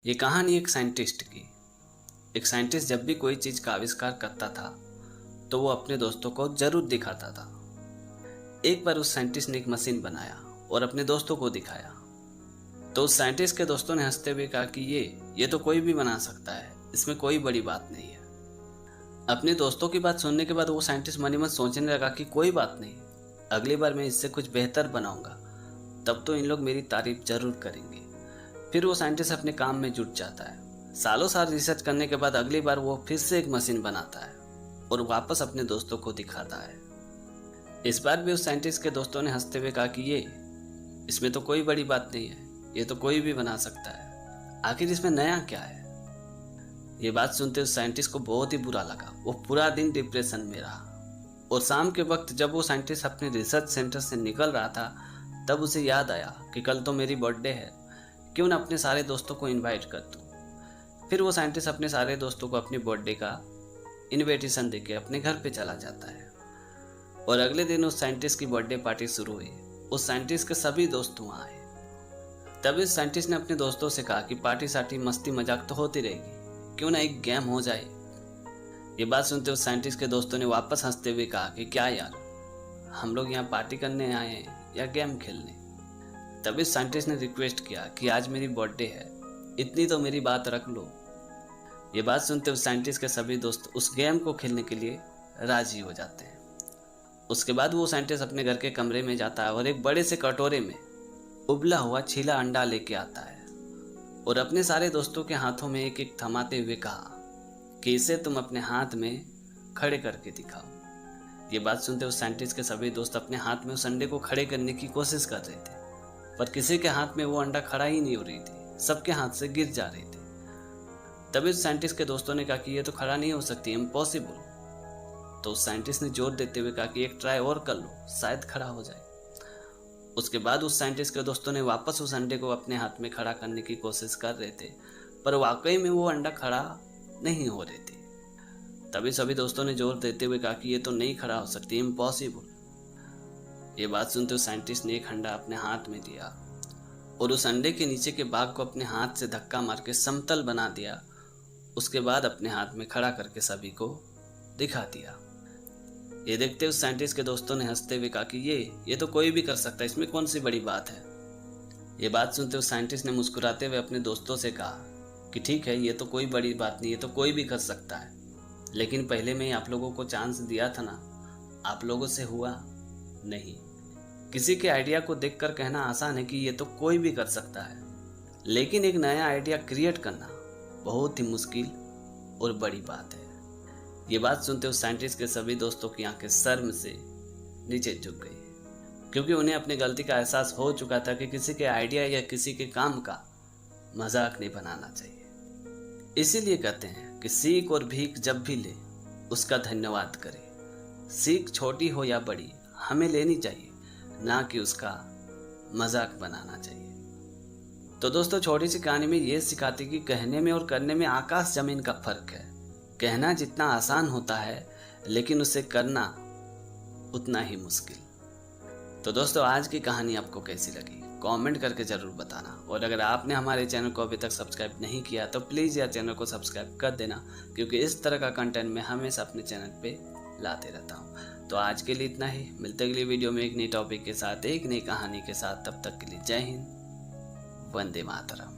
ये कहानी एक साइंटिस्ट की। एक साइंटिस्ट जब भी कोई चीज़ का आविष्कार करता था तो वो अपने दोस्तों को जरूर दिखाता था। एक बार उस साइंटिस्ट ने एक मशीन बनाया और अपने दोस्तों को दिखाया। तो उस साइंटिस्ट के दोस्तों ने हंसते हुए कहा कि ये तो कोई भी बना सकता है, इसमें कोई बड़ी बात नहीं है। अपने दोस्तों की बात सुनने के बाद वो साइंटिस्ट मन ही मन सोचने लगा कि कोई बात नहीं, अगली बार मैं इससे कुछ बेहतर बनाऊंगा, तब तो इन लोग मेरी तारीफ जरूर करेंगे। फिर वो साइंटिस्ट अपने काम में जुट जाता है। सालों साल रिसर्च करने के बाद अगली बार वो फिर से एक मशीन बनाता है और वापस अपने दोस्तों को दिखाता है। इस बार भी उस साइंटिस्ट के दोस्तों ने हंसते हुए कहा कि इसमें तो कोई बड़ी बात नहीं है, ये तो कोई भी बना सकता है, आखिर इसमें नया क्या है। ये बात सुनते उस साइंटिस्ट को बहुत ही बुरा लगा। वो पूरा दिन डिप्रेशन में रहा और शाम के वक्त जब वो साइंटिस्ट अपने रिसर्च सेंटर से निकल रहा था तब उसे याद आया कि कल तो मेरी बर्थडे है, क्यों ना अपने सारे दोस्तों को इनवाइट कर दूं। फिर वो साइंटिस्ट अपने सारे दोस्तों को अपनी बर्थडे का इनविटेशन देके अपने घर पे चला जाता है और अगले दिन उस साइंटिस्ट की बर्थडे पार्टी शुरू हुई। उस साइंटिस्ट के सभी दोस्त वहाँ आए। तब इस साइंटिस्ट ने अपने दोस्तों से कहा कि पार्टी सार्टी मस्ती मजाक तो होती रहेगी, क्यों ना एक गेम हो जाए। ये बात सुनते उस साइंटिस्ट के दोस्तों ने वापस हंसते हुए कहा कि क्या यार, हम लोग यहाँ पार्टी करने आए हैं या गेम खेलने। तब इस साइंटिस्ट ने रिक्वेस्ट किया कि आज मेरी बर्थडे है, इतनी तो मेरी बात रख लो। ये बात सुनते उस साइंटिस्ट के सभी दोस्त उस गेम को खेलने के लिए राजी हो जाते हैं। उसके बाद वो साइंटिस्ट अपने घर के कमरे में जाता है और एक बड़े से कटोरे में उबला हुआ छीला अंडा लेके आता है और अपने सारे दोस्तों के हाथों में एक एक थमाते हुए कहा कि इसे तुम अपने हाथ में खड़े करके दिखाओ। ये बात सुनते उस साइंटिस्ट के सभी दोस्त अपने हाथ में उस अंडे को खड़े करने की कोशिश कर रहे थे, पर किसी के हाथ में वो अंडा खड़ा ही नहीं हो रही थी, सबके हाथ से गिर जा रही थी। तभी उस साइंटिस्ट के दोस्तों ने कहा कि ये तो खड़ा नहीं हो सकती, इम्पॉसिबल। तो उस साइंटिस्ट ने जोर देते हुए कहा कि एक ट्राई और कर लो, शायद खड़ा हो जाए। उसके बाद उस साइंटिस्ट के दोस्तों ने वापस उस अंडे को अपने हाथ में खड़ा करने की कोशिश कर रहे थे, पर वाकई में वो अंडा खड़ा नहीं हो रही थी। तभी सभी दोस्तों ने जोर देते हुए कहा कि ये तो नहीं खड़ा हो सकती, इम्पॉसिबल। ये बात सुनते उस साइंटिस्ट ने एक अंडा अपने हाथ में दिया और उस अंडे के नीचे के भाग को अपने हाथ से धक्का मार के समतल बना दिया। उसके बाद अपने हाथ में खड़ा करके सभी को दिखा दिया। ये देखते उस साइंटिस्ट के दोस्तों ने हंसते हुए कहा कि ये तो कोई भी कर सकता है, इसमें कौन सी बड़ी बात है। ये बात सुनते उस साइंटिस्ट ने मुस्कुराते हुए अपने दोस्तों से कहा कि ठीक है, ये तो कोई बड़ी बात नहीं, ये तो कोई भी कर सकता है, लेकिन पहले मैं आप लोगों को चांस दिया था ना, आप लोगों से हुआ नहीं। किसी के आइडिया को देखकर कहना आसान है कि ये तो कोई भी कर सकता है, लेकिन एक नया आइडिया क्रिएट करना बहुत ही मुश्किल और बड़ी बात है। ये बात सुनते उस साइंटिस्ट के सभी दोस्तों की आंखें शर्म से नीचे झुक गई, क्योंकि उन्हें अपनी गलती का एहसास हो चुका था कि किसी के आइडिया या किसी के काम का मजाक नहीं बनाना चाहिए। इसीलिए कहते हैं कि सीख और भीख जब भी ले उसका धन्यवाद करें। सीख छोटी हो या बड़ी हमें लेनी चाहिए, ना कि उसका मजाक बनाना चाहिए। तो दोस्तों, छोटी सी कहानी में ये सिखाती कि कहने में और करने में आकाश जमीन का फर्क है। कहना जितना आसान होता है, लेकिन उसे करना उतना ही मुश्किल। तो दोस्तों, आज की कहानी आपको कैसी लगी कमेंट करके जरूर बताना, और अगर आपने हमारे चैनल को अभी तक सब्सक्राइब नहीं किया तो प्लीज़ यार चैनल को सब्सक्राइब कर देना, क्योंकि इस तरह का कंटेंट मैं हमेशा अपने चैनल पे लाते रहता हूँ। तो आज के लिए इतना ही, मिलते अगली वीडियो में एक नई टॉपिक के साथ, एक नई कहानी के साथ। तब तक के लिए जय हिंद, वंदे मातरम।